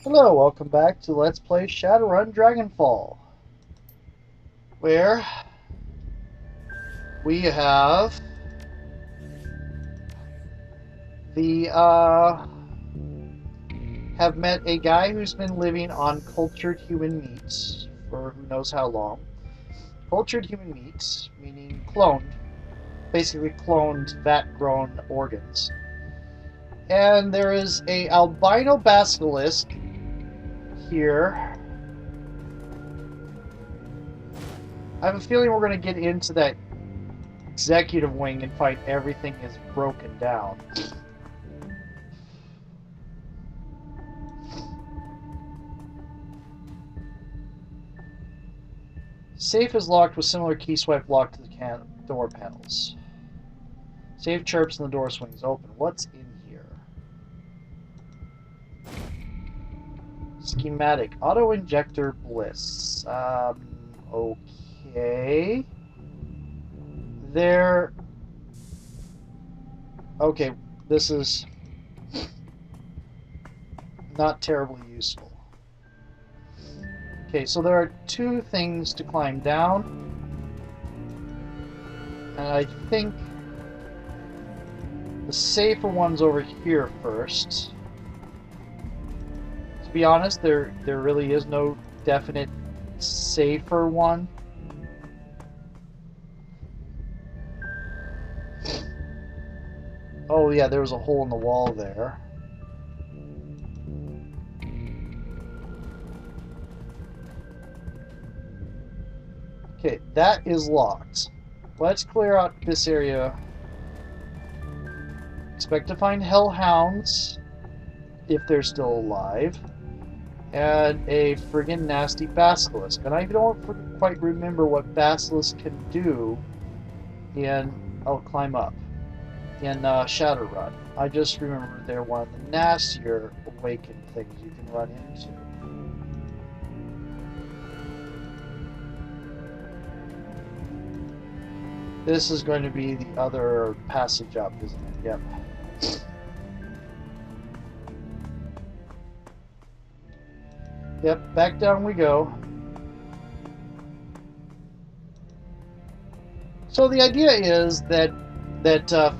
Hello, welcome back to Let's Play Shadowrun Dragonfall, where we the have met a guy who's been living on cultured human meats for who knows how long. Cultured human meats, meaning cloned, basically cloned vat-grown organs. And there is a albino basilisk here. I have a feeling we're going to get into that executive wing and find everything is broken down. Safe is locked with similar key swipe lock to the door panels. Safe chirps and the door swings open. What's in here? Schematic. Auto-injector bliss. Okay. Okay, this is not terribly useful. Okay, so there are two things to climb down. And I think the safer one's over here first. To be honest, there really is no definite safer one. Oh yeah, there was a hole in the wall there. Okay, that is locked. Let's clear out this area. Expect to find hellhounds, if they're still alive, and a friggin' nasty basilisk. And I don't quite remember what basilisk can do in... I'll climb up. In Shadowrun. I just remember they're one of the nastier awakened things you can run into. This is going to be the other passage up, isn't it? Yep. Yep, back down we go. So the idea is that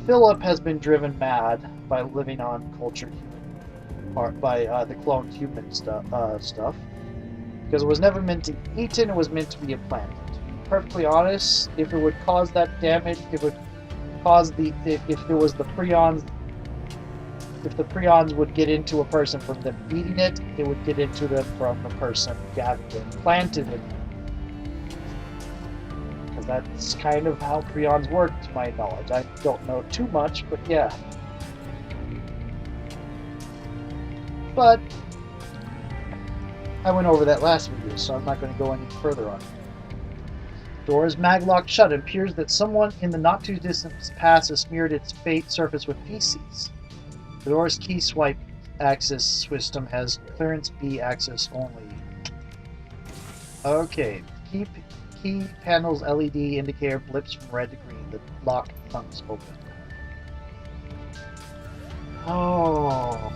Philip has been driven mad by living on cultured human, or by the cloned human stuff, because it was never meant to be eaten; it was meant to be implanted. To be perfectly honest, if it would cause that damage, it would cause if there was the prions. If the prions would get into a person from them eating it, it would get into them from the person having it implanted in them. Because that's kind of how prions work, to my knowledge. I don't know too much, but yeah. But I went over that last video, so I'm not going to go any further on it. Door is maglocked shut. It appears that someone in the not-too-distant past has smeared its surface with feces. The door's key swipe access system has clearance B access only. Okay, key panel's LED indicator blips from red to green. The lock thumps open. Oh,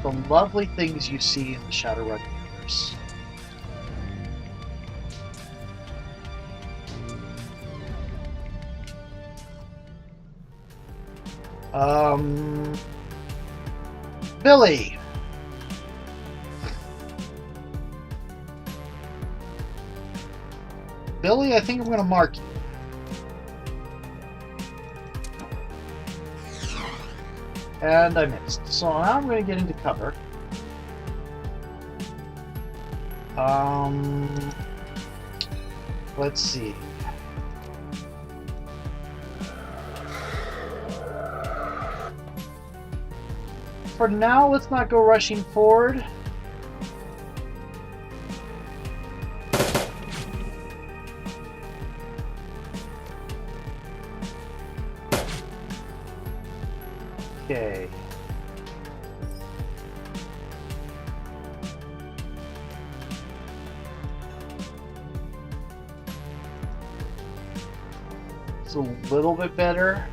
the lovely things you see in the Shadowrun universe. Billy! Billy, I think I'm going to mark you. And I missed. So now I'm going to get into cover. Let's see. For now, let's not go rushing forward. Okay. It's a little bit better.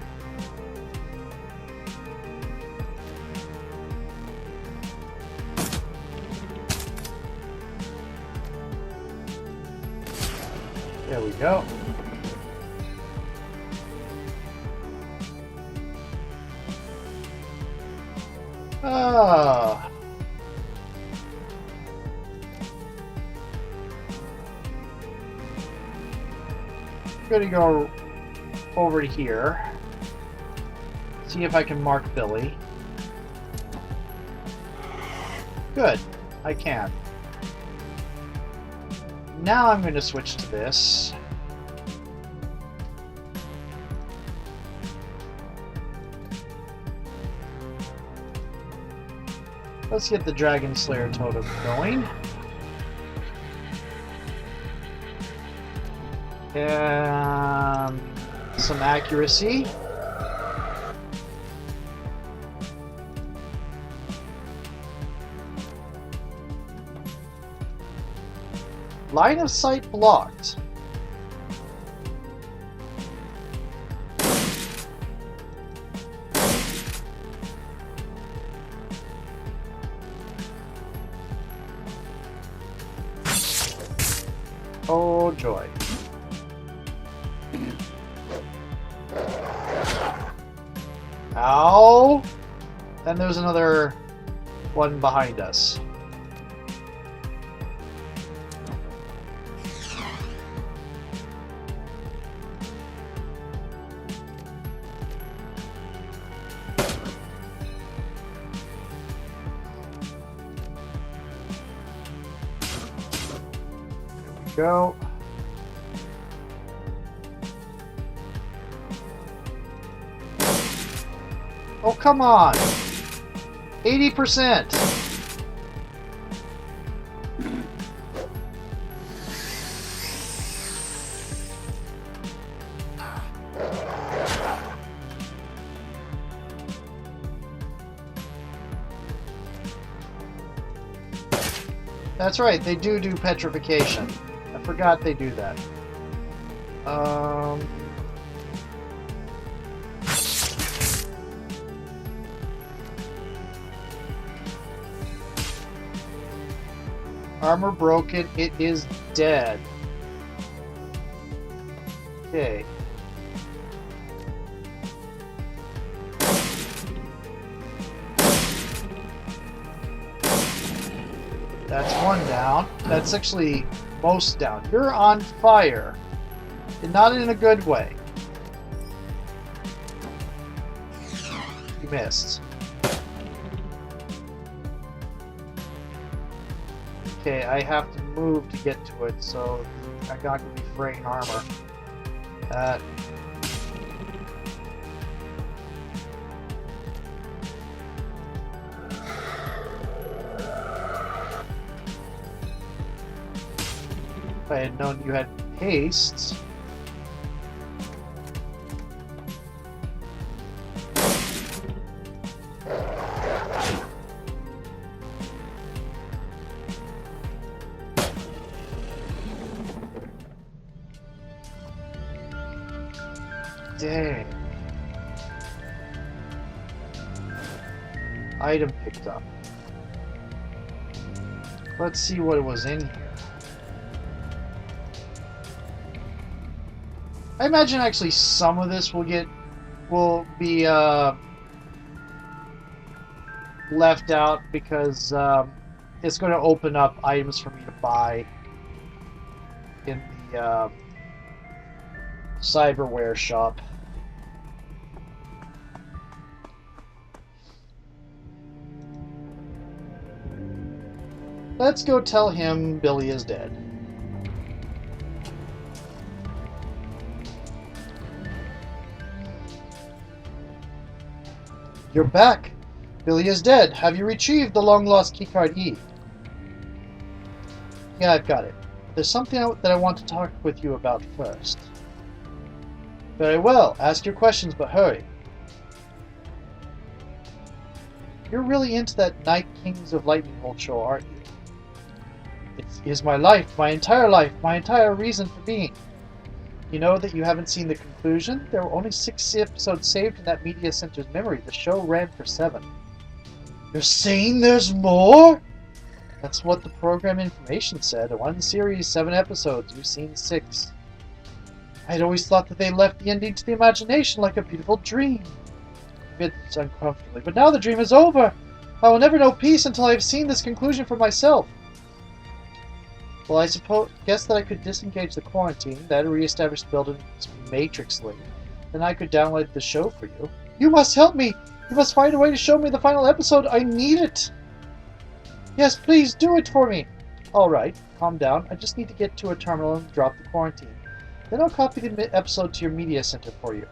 There we go. Ah. I'm gonna go over to here. See if I can mark Billy. Good. I can. Now I'm going to switch to this. Let's get the Dragon Slayer totem going. And some accuracy. Line of sight blocked. Oh joy. Ow! Then there's another one behind us. Go. Oh, come on. 80%. That's right, they do petrification. I forgot they do that. Armor broken, it is dead. Okay. That's one down. That's actually most down. You're on fire. And not in a good way. You missed. Okay, I have to move to get to it, so I'm not going to be fraying armor. If I had known you had haste. Dang. Item picked up. Let's see what was in here. I imagine actually some of this will be left out because it's going to open up items for me to buy in the cyberware shop. Let's go tell him Billy is dead. You're back. Billy is dead. Have you retrieved the long-lost keycard E? Yeah, I've got it. There's something that I want to talk with you about first. Very well. Ask your questions, but hurry. You're really into that Night Kings of Lightning Bolt show, aren't you? It is my life, my entire reason for being. You know that you haven't seen the conclusion? There were only 6 episodes saved in that media center's memory. The show ran for 7. You're saying there's more? That's what the program information said. 1 series, 7 episodes. You've seen 6. I'd always thought that they left the ending to the imagination like a beautiful dream. He admits uncomfortably. But now the dream is over. I will never know peace until I have seen this conclusion for myself. Well, I guess that I could disengage the quarantine, then re-establish the building's matrix link. Then I could download the show for you. You must help me! You must find a way to show me the final episode. I need it! Yes, please do it for me! Alright, calm down. I just need to get to a terminal and drop the quarantine. Then I'll copy the episode to your media center for you.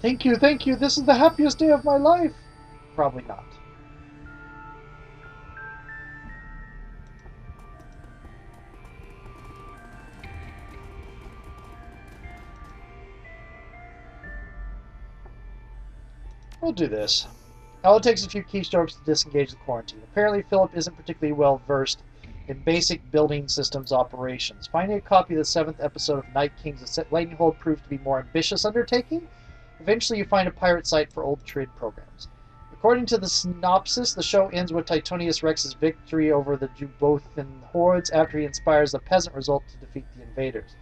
Thank you, thank you! This is the happiest day of my life! Probably not. We'll do this. All it takes is a few keystrokes to disengage the quarantine. Apparently, Philip isn't particularly well versed in basic building systems operations. Finding a copy of the 7th episode of Night King's Lightning Hold proved to be a more ambitious undertaking. Eventually, you find a pirate site for old trade programs. According to the synopsis, the show ends with Titonius Rex's victory over the Jubothan hordes after he inspires the peasant revolt to defeat the invaders.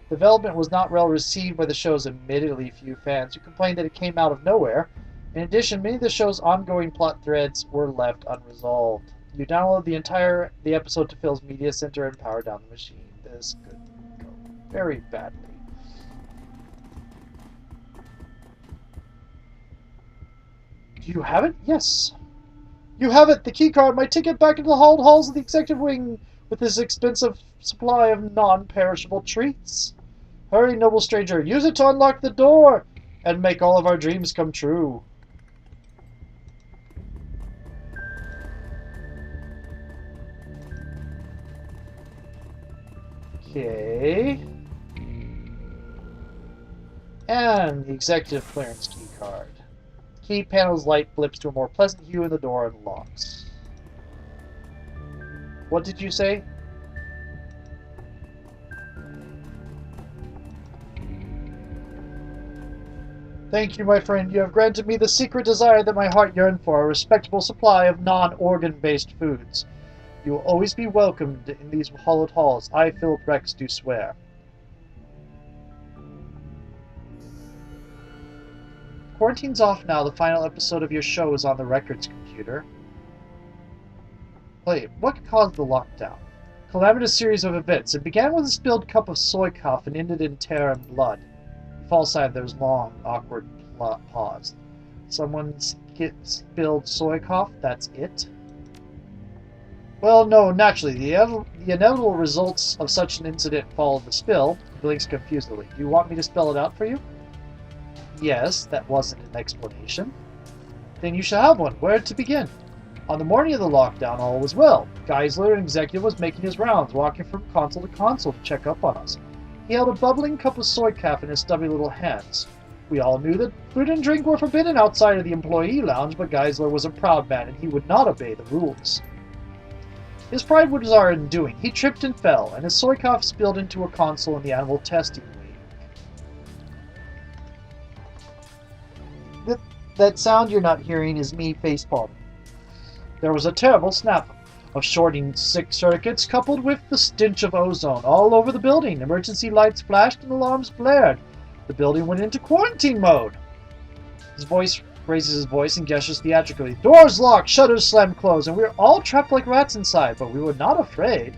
Development was not well received by the show's admittedly few fans, who complained that it came out of nowhere. In addition, many of the show's ongoing plot threads were left unresolved. You download the episode to Phil's media center and power down the machine. This could go very badly. Do you have it? Yes. You have it! The keycard, my ticket back into the halls of the executive wing with this expensive supply of non-perishable treats. Hurry, noble stranger, use it to unlock the door and make all of our dreams come true. Okay. And the executive clearance key card. Key panel's light flips to a more pleasant hue and the door unlocks. What did you say? Thank you, my friend. You have granted me the secret desire that my heart yearned for, a respectable supply of non-organ-based foods. You will always be welcomed in these hallowed halls. I, Philip Rex, do swear. Quarantine's off now. The final episode of your show is on the records computer. Wait, what caused the lockdown? Calamitous series of events. It began with a spilled cup of soy cough and ended in terror and blood. False side, there's long, awkward pause. Someone spilled soy cough? That's it? Well, no, naturally. The inevitable results of such an incident follow the spill. He blinks confusedly. Do you want me to spell it out for you? Yes, that wasn't an explanation. Then you shall have one. Where to begin? On the morning of the lockdown, all was well. Geisler, an executive, was making his rounds, walking from console to console to check up on us. He held a bubbling cup of soy calf in his stubby little hands. We all knew that food and drink were forbidden outside of the employee lounge, but Geisler was a proud man, and he would not obey the rules. His pride was our undoing. He tripped and fell, and his soy calf spilled into a console in the animal testing wing. That sound you're not hearing is me facepalming. There was a terrible snap of shorting circuits coupled with the stench of ozone all over the building. Emergency lights flashed and alarms blared. The building went into quarantine mode. His voice raises his voice and gestures theatrically. Doors locked, shutters slammed closed, and we were all trapped like rats inside, but we were not afraid.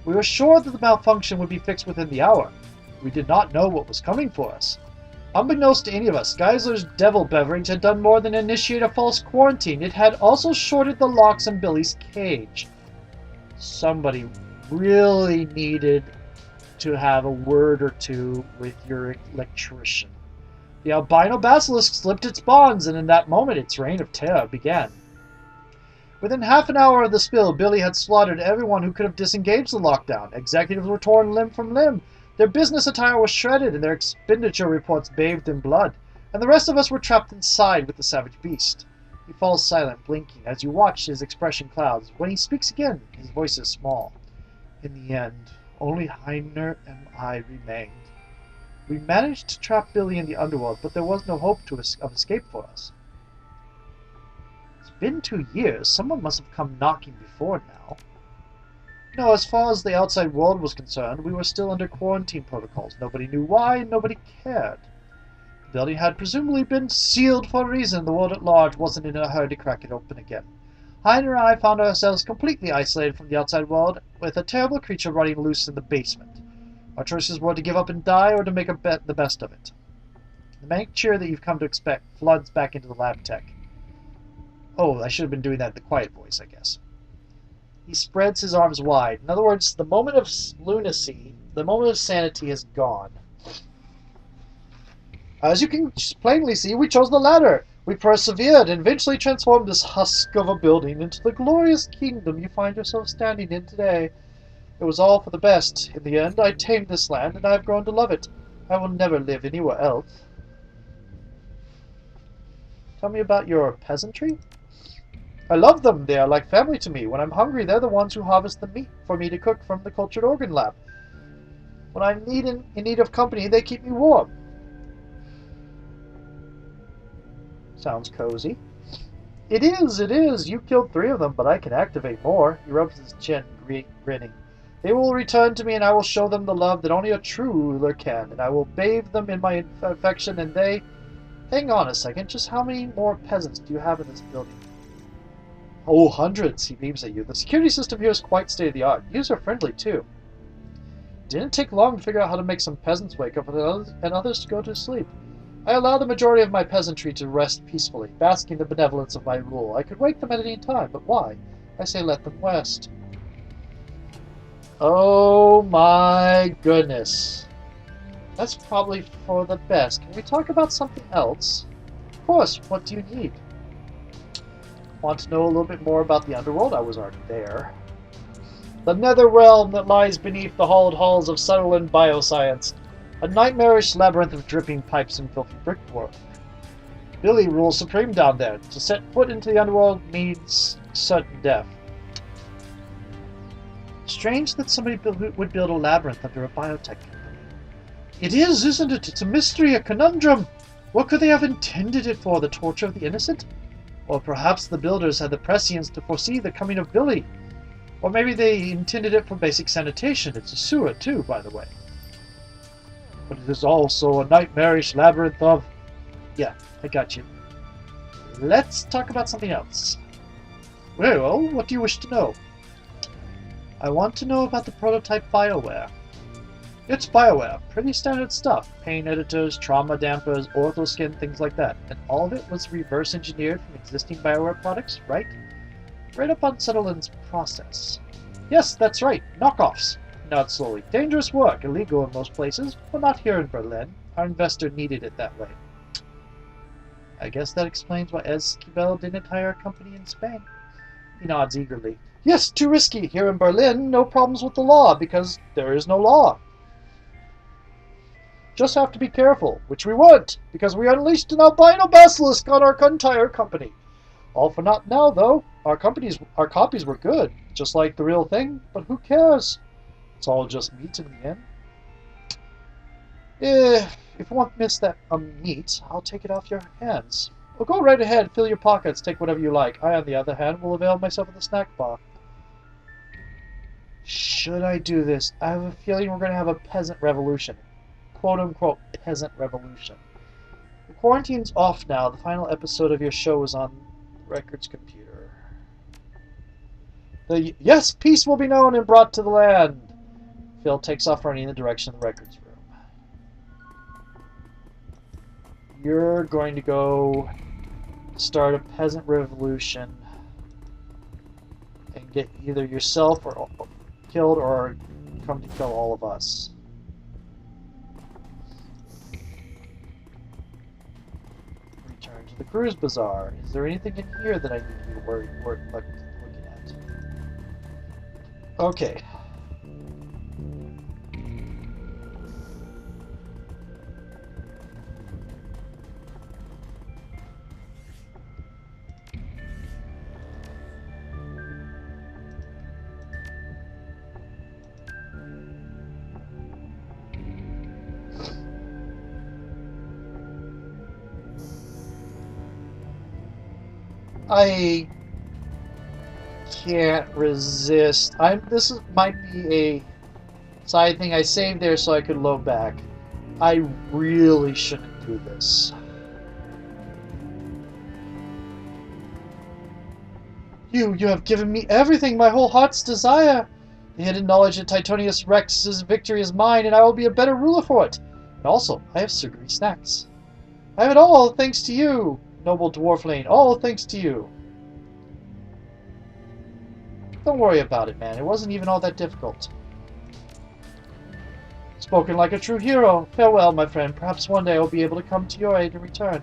We were sure that the malfunction would be fixed within the hour. We did not know what was coming for us. Unbeknownst to any of us, Geisler's devil beverage had done more than initiate a false quarantine. It had also shorted the locks in Billy's cage. Somebody really needed to have a word or two with your electrician. The albino basilisk slipped its bonds, and in that moment its reign of terror began. Within half an hour of the spill, Billy had slaughtered everyone who could have disengaged the lockdown. Executives were torn limb from limb. Their business attire was shredded, and their expenditure reports bathed in blood. And the rest of us were trapped inside with the savage beast. He falls silent, blinking, as you watch his expression clouds. When he speaks again, his voice is small. In the end, only Heimner and I remained. We managed to trap Billy in the underworld, but there was no hope of escape for us. It's been 2 years. Someone must have come knocking before now. No, as far as the outside world was concerned, we were still under quarantine protocols. Nobody knew why, and nobody cared. The building had presumably been sealed for a reason. The world at large wasn't in a hurry to crack it open again. Heiner and I found ourselves completely isolated from the outside world, with a terrible creature running loose in the basement. Our choices were to give up and die, or to make the best of it. The manic cheer that you've come to expect floods back into the lab tech. Oh, I should have been doing that in the quiet voice, I guess. He spreads his arms wide. In other words, the moment of lunacy, the moment of sanity is gone. As you can plainly see, we chose the latter. We persevered and eventually transformed this husk of a building into the glorious kingdom you find yourself standing in today. It was all for the best. In the end, I tamed this land, and I have grown to love it. I will never live anywhere else. Tell me about your peasantry? I love them. They are like family to me. When I'm hungry, they're the ones who harvest the meat for me to cook from the cultured organ lab. When I'm in need of company, they keep me warm. Sounds cozy. It is, it is. You killed 3 of them, but I can activate more. He rubs his chin, grinning. They will return to me, and I will show them the love that only a true ruler can, and I will bathe them in my affection, and they... Hang on a second. Just how many more peasants do you have in this building? Oh, hundreds, he beams at you. The security system here is quite state-of-the-art. User-friendly, too. Didn't take long to figure out how to make some peasants wake up and others to go to sleep. I allow the majority of my peasantry to rest peacefully, basking in the benevolence of my rule. I could wake them at any time, but why? I say let them rest. Oh my goodness. That's probably for the best. Can we talk about something else? Of course, what do you need? Want to know a little bit more about the underworld? I was already there. The nether realm that lies beneath the hollowed halls of Shadowrun bioscience. A nightmarish labyrinth of dripping pipes and filthy brickwork. Billy rules supreme down there. To set foot into the underworld means certain death. Strange that somebody would build a labyrinth under a biotech company. It is, isn't it? It's a mystery, a conundrum. What could they have intended it for? The torture of the innocent? Or perhaps the builders had the prescience to foresee the coming of Billy. Or maybe they intended it for basic sanitation. It's a sewer, too, by the way. But it is also a nightmarish labyrinth of... Yeah, I got you. Let's talk about something else. Well, what do you wish to know? I want to know about the prototype BioWare. It's BioWare. Pretty standard stuff. Paint editors, trauma dampers, orthoskin, things like that. And all of it was reverse engineered from existing BioWare products, right? Right up on Shadowrun's process. Yes, that's right. Knockoffs. Not slowly. Dangerous work. Illegal in most places, but not here in Berlin. Our investor needed it that way. I guess that explains why Esquivel didn't hire a company in Spain. He nods eagerly. Yes, too risky. Here in Berlin, no problems with the law, because there is no law. Just have to be careful, which we weren't, because we unleashed an albino basilisk on our entire company. All for naught now, though. Our copies were good, just like the real thing, but who cares? It's all just meat in the end. If you want miss that meat, I'll take it off your hands. Well, go right ahead, fill your pockets, take whatever you like. I, on the other hand, will avail myself of the snack bar. Should I do this? I have a feeling we're going to have a peasant revolution. Quote-unquote peasant revolution. The quarantine's off now. The final episode of your show is on the records computer. Yes, peace will be known and brought to the land. Phil takes off running in the direction of the records room. You're going to go start a peasant revolution and get either yourself or killed or come to kill all of us. Return to the cruise bazaar. Is there anything in here that I need to be worried looking at? Okay. I can't resist. Might be a side thing I saved there so I could load back. I really shouldn't do this. You have given me everything my whole heart's desire. The hidden knowledge that Titonius Rex's victory is mine, and I will be a better ruler for it. And also, I have sugary snacks. I have it all thanks to you, noble dwarfling. All thanks to you. Don't worry about it, man. It wasn't even all that difficult. Spoken like a true hero. Farewell, my friend. Perhaps one day I'll be able to come to your aid in return.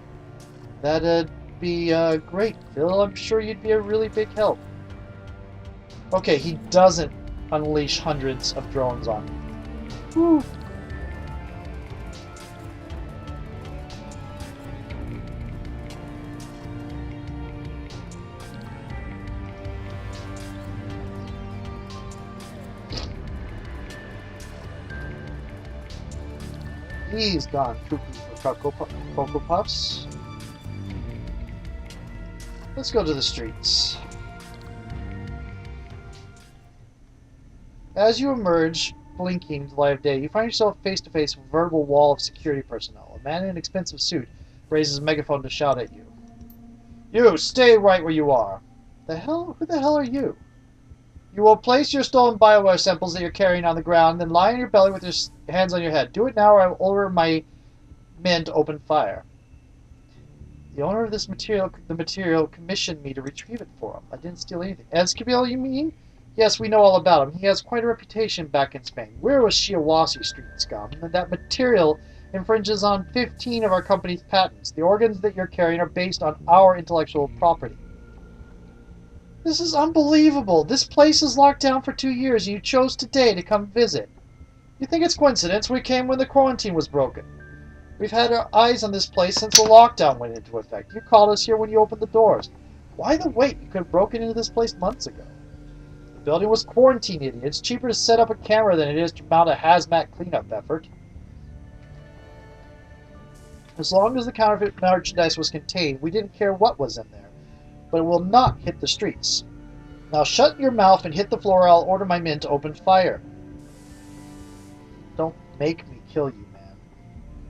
That'd be great, Phil. I'm sure you'd be a really big help. Okay, he doesn't unleash hundreds of drones on me. Whew. He's gone cuckoo for Cocoa Puffs. Let's go to the streets. As you emerge, blinking to the light of day, you find yourself face to face with a veritable wall of security personnel. A man in an expensive suit raises a megaphone to shout at you. You, stay right where you are. Who the hell are you? You will place your stolen Bioware samples that you're carrying on the ground, then lie on your belly with your hands on your head. Do it now or I will order my men to open fire. The owner of the material commissioned me to retrieve it for him. I didn't steal anything. Esquivel, you mean? Yes, we know all about him. He has quite a reputation back in Spain. We're with Shiawassee Street scum, and that material infringes on 15 of our company's patents. The organs that you're carrying are based on our intellectual property. This is unbelievable. This place is locked down for 2 years, and you chose today to come visit. You think it's coincidence? We came when the quarantine was broken. We've had our eyes on this place since the lockdown went into effect. You called us here when you opened the doors. Why the wait? You could have broken into this place months ago. The building was quarantined, idiot. It's cheaper to set up a camera than it is to mount a hazmat cleanup effort. As long as the counterfeit merchandise was contained, we didn't care what was in there. But it will not hit the streets. Now shut your mouth and hit the floor, or I'll order my men to open fire. Don't make me kill you, man.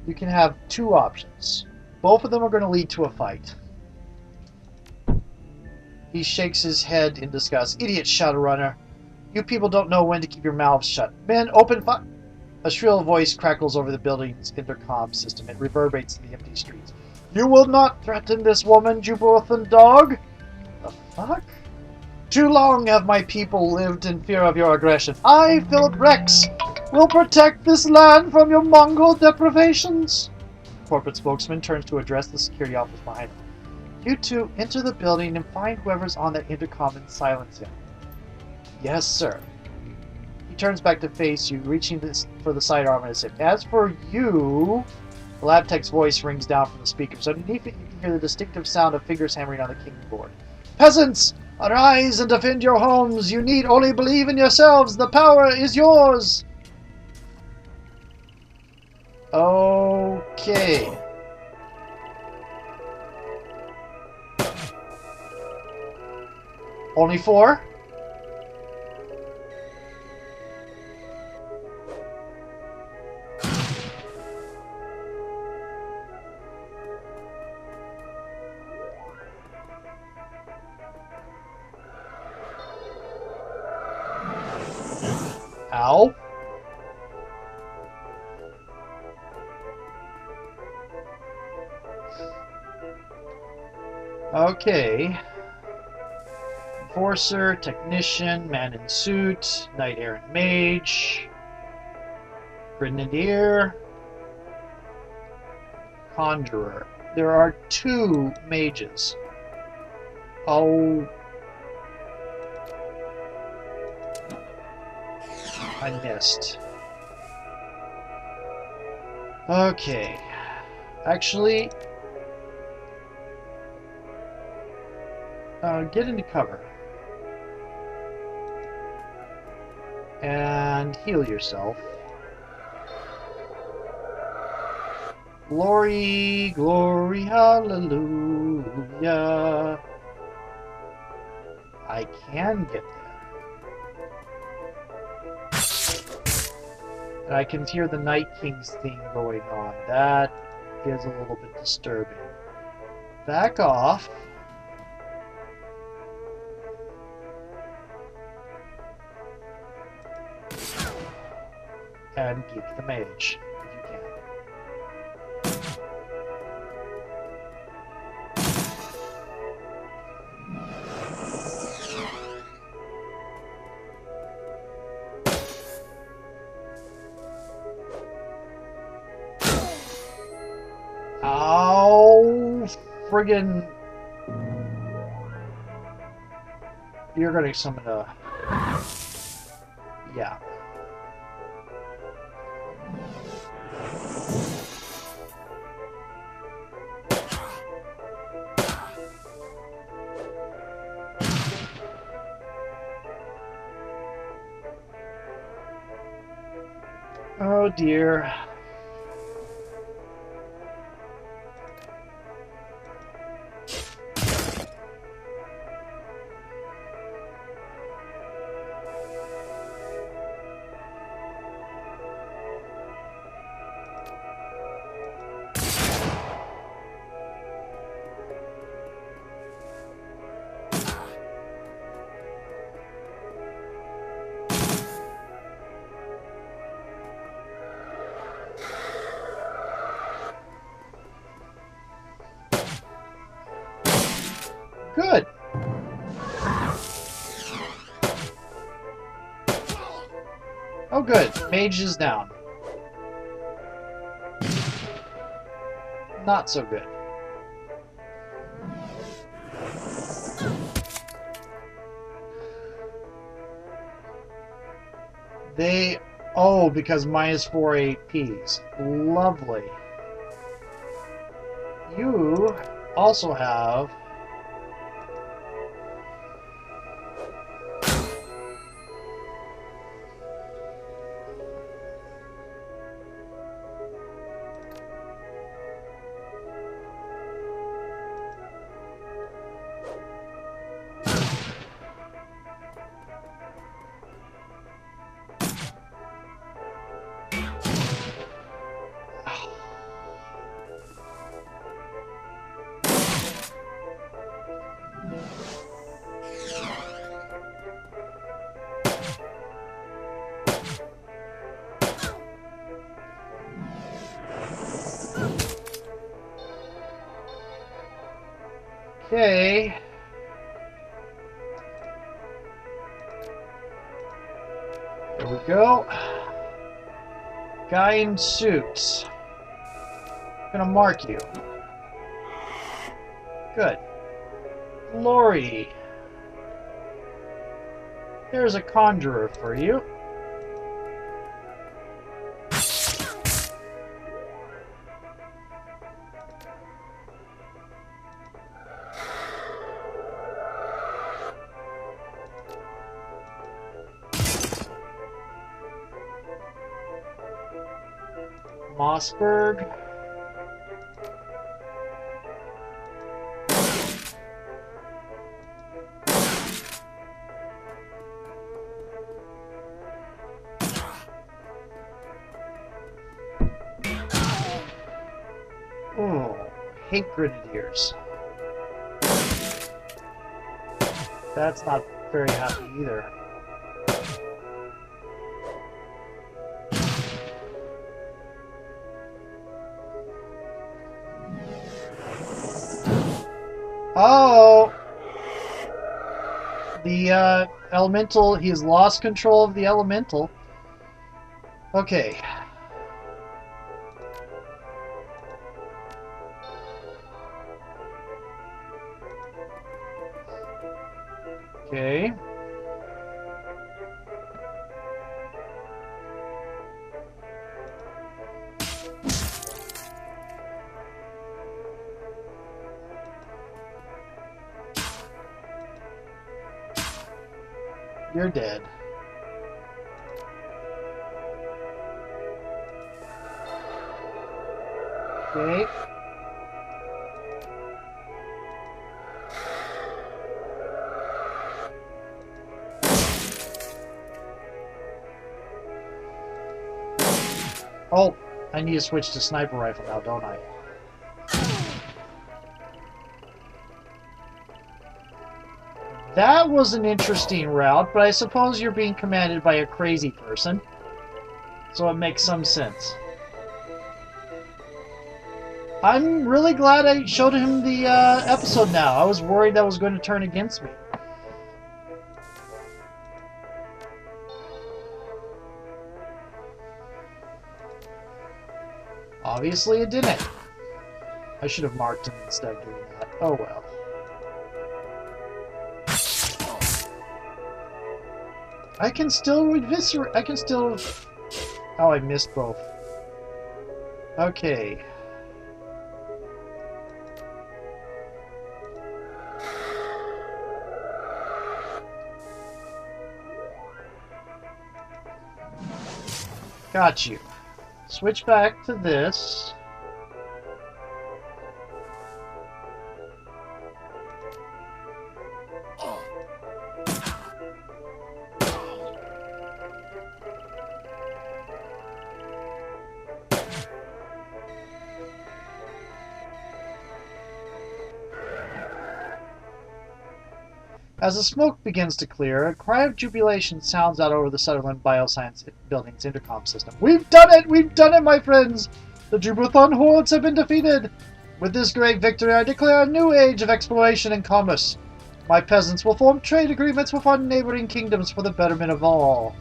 You can have 2 options. Both of them are going to lead to a fight. He shakes his head in disgust. Idiot, Shadowrunner. You people don't know when to keep your mouths shut. Men, open fire! A shrill voice crackles over the building's intercom system. It reverberates in the empty streets. You will not threaten this woman, Jubrothan dog! The fuck? Too long have my people lived in fear of your aggression. I, Philip Rex, will protect this land from your Mongol deprivations. The corporate spokesman turns to address the security office behind him. You two enter the building and find whoever's on that intercom and silence him. Yes, sir. He turns back to face you, reaching for the sidearm in his hip. As for you... The lab tech's voice rings down from the speaker, so underneath it you can hear the distinctive sound of fingers hammering on the keyboard. Peasants, arise and defend your homes. You need only believe in yourselves. The power is yours. Okay. Only 4? Ow. Okay. Enforcer, Technician, Man in Suit, Knight Errant Mage, Grenadier, Conjurer. There are 2 mages. Oh. I missed. Okay. Actually, get into cover. And heal yourself. Glory, glory, hallelujah. I can get there. And I can hear the Night King's theme going on. That is a little bit disturbing. Back off. And Geek the Mage, if you can. Ow! Friggin'... You're gonna summon a... Yeah. Oh dear. Good. Oh, good. Mage is down. Not so good. They... Oh, because -4 APs. Lovely. You also have... Okay. There we go. Guy in suit. Gonna mark you. Good. Lori. There's a conjurer for you. Mossberg. Oh, hate grenadiers. That's not very happy either. Oh! The elemental, he's lost control of the elemental. Okay. Okay. You're dead. Okay. Oh, I need to switch to sniper rifle now, don't I? That was an interesting route, but I suppose you're being commanded by a crazy person. So it makes some sense. I'm really glad I showed him the episode now. I was worried that was going to turn against me. Obviously it didn't. I should have marked him instead of doing that. Oh well. I can still eviscerate. I can still... Oh, I missed both. Okay. Got you. Switch back to this. As the smoke begins to clear, a cry of jubilation sounds out over the Shadowrun Bioscience Building's intercom system. We've done it! We've done it, my friends! The Jubuthon hordes have been defeated! With this great victory, I declare a new age of exploration and commerce. My peasants will form trade agreements with our neighboring kingdoms for the betterment of all.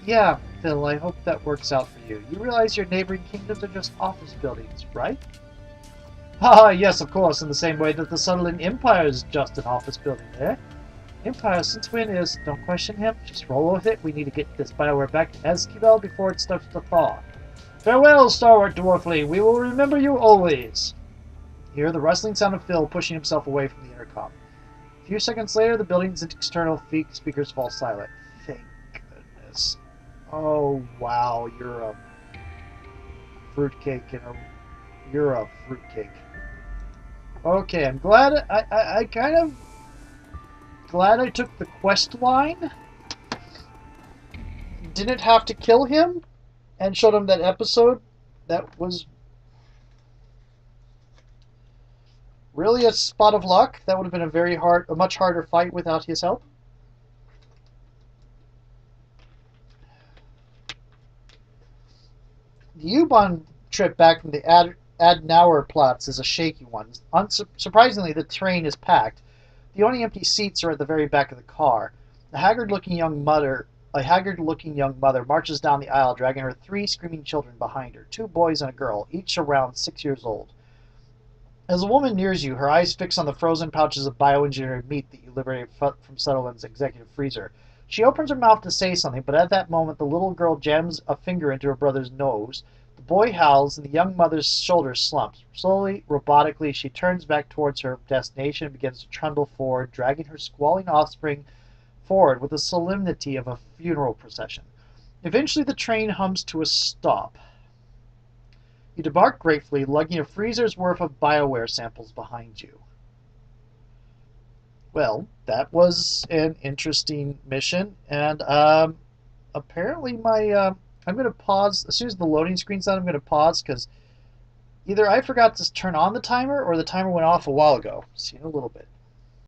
Yeah, Phil, I hope that works out for you. You realize your neighboring kingdoms are just office buildings, right? Ah, yes, of course, in the same way that the Sutherland Empire is just an office building there. Empire, since when is... Don't question him, just roll with it. We need to get this Bioware back to Esquivel before it starts to thaw. Farewell, stalwart dwarfling. We will remember you always. You hear the rustling sound of Phil pushing himself away from the intercom. A few seconds later, the building's external speakers fall silent. Thank goodness. Oh, wow, you're a fruitcake and a... You're a fruitcake. Okay, I'm glad I kind of glad I took the quest line. Didn't have to kill him and showed him that episode. That was really a spot of luck. That would have been a much harder fight without his help. The U-Bahn trip back from the Adenauer Platz is a shaky one. Unsurprisingly, the train is packed. The only empty seats are at the very back of the car. A haggard-looking young mother marches down the aisle, dragging her 3 screaming children behind her, 2 boys and a girl, each around 6 years old. As the woman nears you, her eyes fix on the frozen pouches of bioengineered meat that you liberated from Sutherland's executive freezer. She opens her mouth to say something, but at that moment the little girl jams a finger into her brother's nose. The boy howls, and the young mother's shoulders slump. Slowly, robotically, she turns back towards her destination and begins to trundle forward, dragging her squalling offspring forward with the solemnity of a funeral procession. Eventually, the train hums to a stop. You debark gratefully, lugging a freezer's worth of BioWare samples behind you. Well, that was an interesting mission, and apparently I'm going to pause. As soon as the loading screen's on, I'm going to pause, because either I forgot to turn on the timer, or the timer went off a while ago. See you in a little bit.